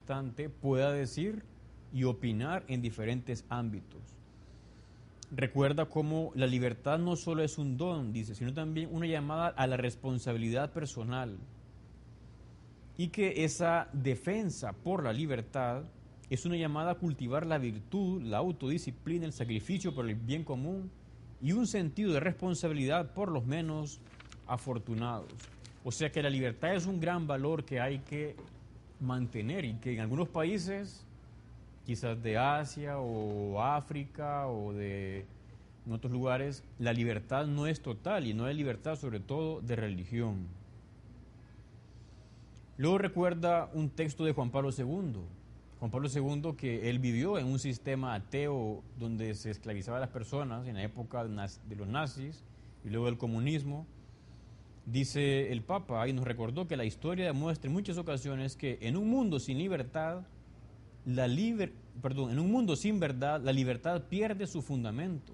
manifestante pueda decir y opinar en diferentes ámbitos. Recuerda cómo la libertad no solo es un don, dice, sino también una llamada a la responsabilidad personal. Y que esa defensa por la libertad es una llamada a cultivar la virtud, la autodisciplina, el sacrificio por el bien común y un sentido de responsabilidad por los menos afortunados. O sea que la libertad es un gran valor que hay que mantener y que en algunos países, quizás de Asia o África o en otros lugares, la libertad no es total y no hay libertad sobre todo de religión. Luego recuerda un texto de Juan Pablo II. Juan Pablo II, que él vivió en un sistema ateo donde se esclavizaba a las personas en la época de los nazis y luego del comunismo. Dice el Papa, y nos recordó que la historia demuestra en muchas ocasiones que en un mundo sin libertad, en un mundo sin verdad, la libertad pierde su fundamento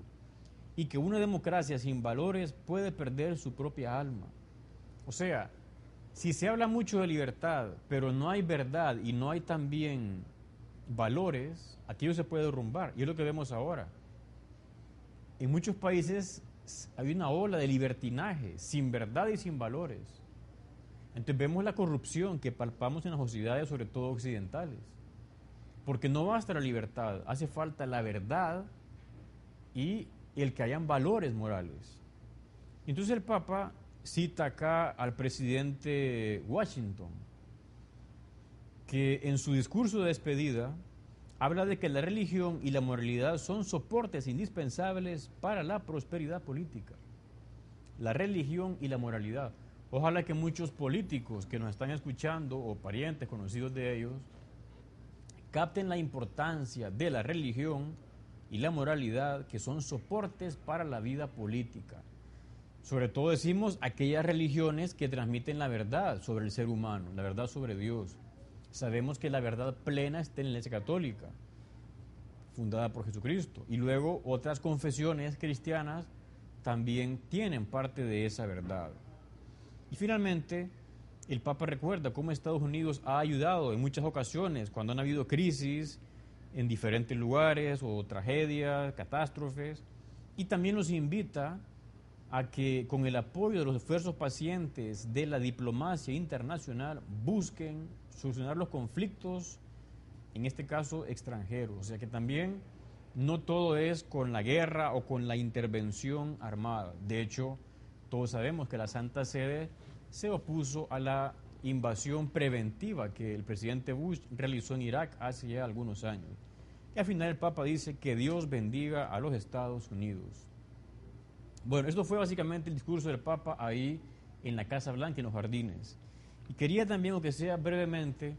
y que una democracia sin valores puede perder su propia alma. O sea, si se habla mucho de libertad, pero no hay verdad y no hay también valores, aquello se puede derrumbar. Y es lo que vemos ahora. En muchos países hay una ola de libertinaje, sin verdad y sin valores. Entonces vemos la corrupción que palpamos en las sociedades, sobre todo occidentales. Porque no basta la libertad, hace falta la verdad y el que hayan valores morales. Entonces el Papa cita acá al presidente Washington, que en su discurso de despedida habla de que la religión y la moralidad son soportes indispensables para la prosperidad política. La religión y la moralidad. Ojalá que muchos políticos que nos están escuchando o parientes conocidos de ellos capten la importancia de la religión y la moralidad, que son soportes para la vida política. Sobre todo decimos aquellas religiones que transmiten la verdad sobre el ser humano, la verdad sobre Dios. Sabemos que la verdad plena está en la Iglesia Católica, fundada por Jesucristo. Y luego otras confesiones cristianas también tienen parte de esa verdad. Y finalmente, el Papa recuerda cómo Estados Unidos ha ayudado en muchas ocasiones cuando han habido crisis en diferentes lugares o tragedias, catástrofes, y también los invita a que con el apoyo de los esfuerzos pacientes de la diplomacia internacional busquen solucionar los conflictos, en este caso extranjeros. O sea que también no todo es con la guerra o con la intervención armada. De hecho, todos sabemos que la Santa Sede se opuso a la invasión preventiva que el presidente Bush realizó en Irak hace ya algunos años. Y al final el Papa dice que Dios bendiga a los Estados Unidos. Bueno, esto fue básicamente el discurso del Papa ahí en la Casa Blanca, en los jardines. Y quería también, aunque sea brevemente,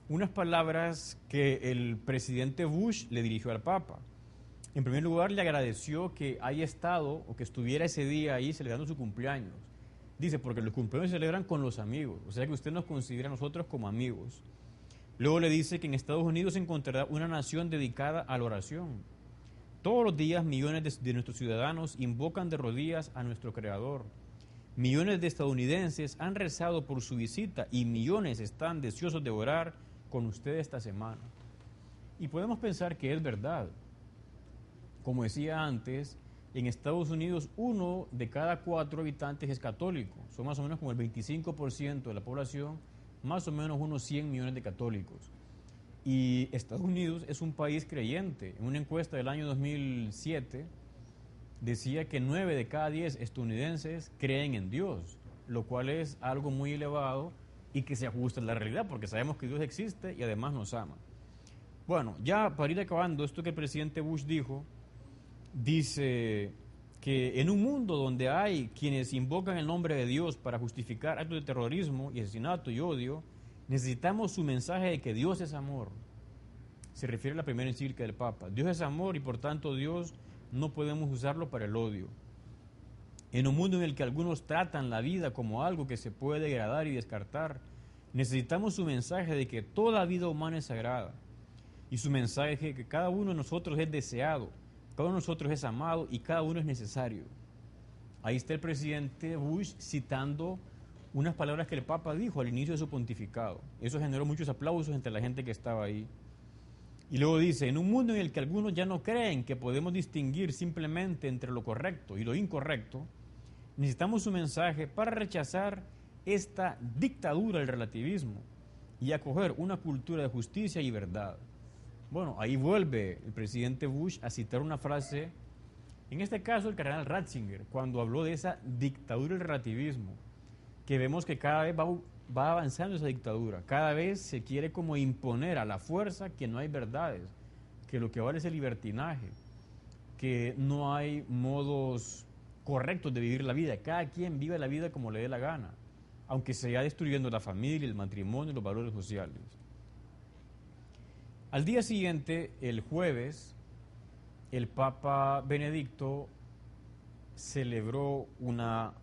unas palabras que el presidente Bush le dirigió al Papa. En primer lugar, le agradeció que haya estado o que estuviera ese día ahí celebrando su cumpleaños. Dice, porque los cumpleaños se celebran con los amigos, o sea que usted nos considera a nosotros como amigos. Luego le dice que en Estados Unidos se encontrará una nación dedicada a la oración. Todos los días millones de nuestros ciudadanos invocan de rodillas a nuestro Creador. Millones de estadounidenses han rezado por su visita y millones están deseosos de orar con usted esta semana. Y podemos pensar que es verdad. Como decía antes, en Estados Unidos 1 de cada 4 habitantes es católico. Son más o menos como el 25% de la población, más o menos unos 100 millones de católicos. Y Estados Unidos es un país creyente. En una encuesta del año 2007 decía que 9 de cada 10 estadounidenses creen en Dios, lo cual es algo muy elevado y que se ajusta a la realidad, porque sabemos que Dios existe y además nos ama. Bueno, ya para ir acabando, esto que el presidente Bush dijo, dice que en un mundo donde hay quienes invocan el nombre de Dios para justificar actos de terrorismo y asesinato y odio, necesitamos su mensaje de que Dios es amor. Se refiere a la primera encíclica del Papa. Dios es amor y por tanto Dios no podemos usarlo para el odio. En un mundo en el que algunos tratan la vida como algo que se puede degradar y descartar, necesitamos su mensaje de que toda vida humana es sagrada. Y su mensaje es que cada uno de nosotros es deseado, cada uno de nosotros es amado y cada uno es necesario. Ahí está el presidente Bush citando unas palabras que el Papa dijo al inicio de su pontificado. Eso generó muchos aplausos entre la gente que estaba ahí. Y luego dice, en un mundo en el que algunos ya no creen que podemos distinguir simplemente entre lo correcto y lo incorrecto, necesitamos un mensaje para rechazar esta dictadura del relativismo y acoger una cultura de justicia y verdad. Bueno, ahí vuelve el presidente Bush a citar una frase, en este caso el cardenal Ratzinger, cuando habló de esa dictadura del relativismo, que vemos que cada vez va avanzando esa dictadura, cada vez se quiere como imponer a la fuerza que no hay verdades, que lo que vale es el libertinaje, que no hay modos correctos de vivir la vida, cada quien vive la vida como le dé la gana, aunque se vaya destruyendo la familia, el matrimonio y los valores sociales. Al día siguiente, el jueves, el Papa Benedicto celebró una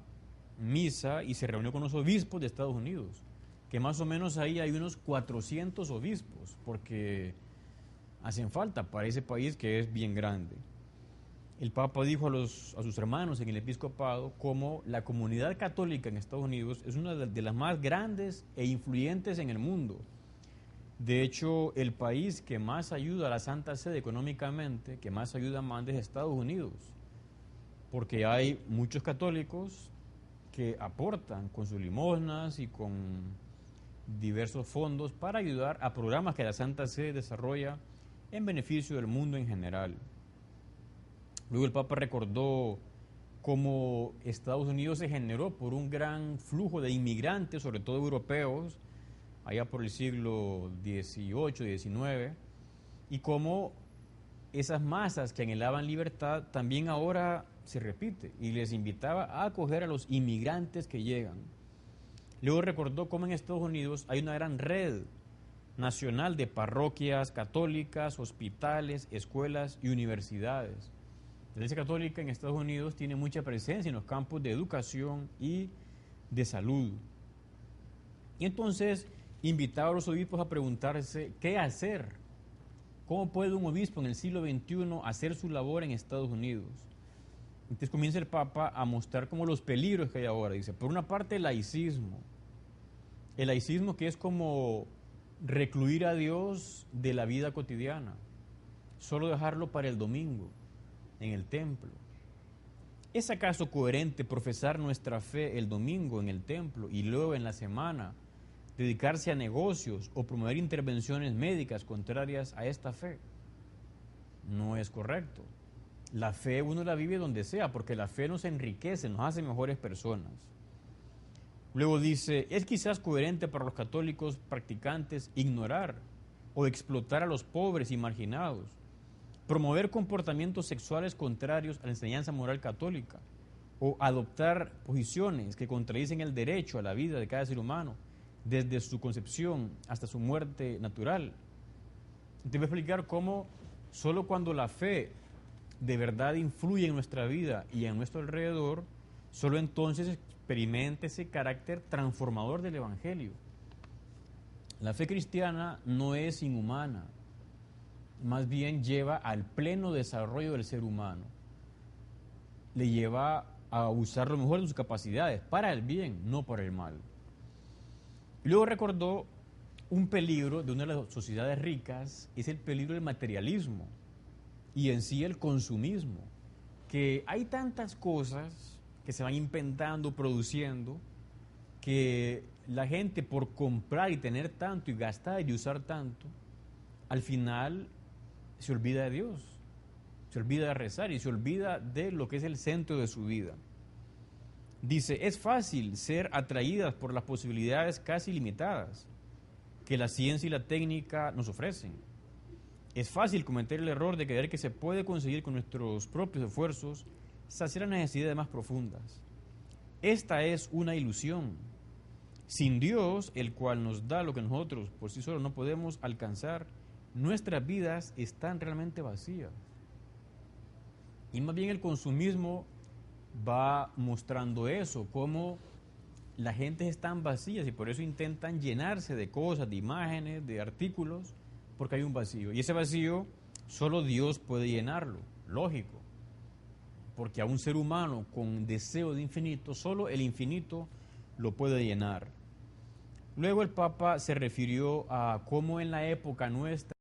misa y se reunió con los obispos de Estados Unidos, que más o menos ahí hay unos 400 obispos, porque hacen falta para ese país que es bien grande. El Papa dijo a sus hermanos en el episcopado como la comunidad católica en Estados Unidos es una de las más grandes e influyentes en el mundo. De hecho, el país que más ayuda a la Santa Sede económicamente, que más ayuda más es Estados Unidos, porque hay muchos católicos que aportan con sus limosnas y con diversos fondos para ayudar a programas que la Santa Sede desarrolla en beneficio del mundo en general. Luego el Papa recordó cómo Estados Unidos se generó por un gran flujo de inmigrantes, sobre todo europeos, allá por el siglo XVIII, XIX, y cómo esas masas que anhelaban libertad también ahora se repite, y les invitaba a acoger a los inmigrantes que llegan. Luego recordó cómo en Estados Unidos hay una gran red nacional de parroquias católicas, hospitales, escuelas y universidades. La Iglesia Católica en Estados Unidos tiene mucha presencia en los campos de educación y de salud. Y entonces invitaba a los obispos a preguntarse qué hacer, cómo puede un obispo en el siglo XXI hacer su labor en Estados Unidos. Entonces comienza el Papa a mostrar como los peligros que hay ahora. Dice, por una parte el laicismo que es como recluir a Dios de la vida cotidiana, solo dejarlo para el domingo en el templo. ¿Es acaso coherente profesar nuestra fe el domingo en el templo y luego en la semana dedicarse a negocios o promover intervenciones médicas contrarias a esta fe? No es correcto. La fe uno la vive donde sea, porque la fe nos enriquece, nos hace mejores personas. Luego dice, ¿es quizás coherente para los católicos practicantes ignorar o explotar a los pobres y marginados, promover comportamientos sexuales contrarios a la enseñanza moral católica o adoptar posiciones que contradicen el derecho a la vida de cada ser humano desde su concepción hasta su muerte natural? Te voy a explicar cómo solo cuando la fe de verdad influye en nuestra vida y en nuestro alrededor, solo entonces experimenta ese carácter transformador del Evangelio. La fe cristiana no es inhumana, más bien lleva al pleno desarrollo del ser humano. Le lleva a usar lo mejor de sus capacidades, para el bien, no para el mal. Y luego recordó un peligro de una de las sociedades ricas, es el peligro del materialismo y en sí el consumismo, que hay tantas cosas que se van inventando, produciendo, que la gente por comprar y tener tanto y gastar y usar tanto, al final se olvida de Dios, se olvida de rezar y se olvida de lo que es el centro de su vida. Dice, es fácil ser atraídas por las posibilidades casi ilimitadas que la ciencia y la técnica nos ofrecen. Es fácil cometer el error de creer que se puede conseguir con nuestros propios esfuerzos saciar las necesidades más profundas. Esta es una ilusión. Sin Dios, el cual nos da lo que nosotros por sí solos no podemos alcanzar, nuestras vidas están realmente vacías. Y más bien el consumismo va mostrando eso, cómo la gente están vacías y por eso intentan llenarse de cosas, de imágenes, de artículos, porque hay un vacío. Y ese vacío solo Dios puede llenarlo, lógico. Porque a un ser humano con deseo de infinito, solo el infinito lo puede llenar. Luego el Papa se refirió a cómo en la época nuestra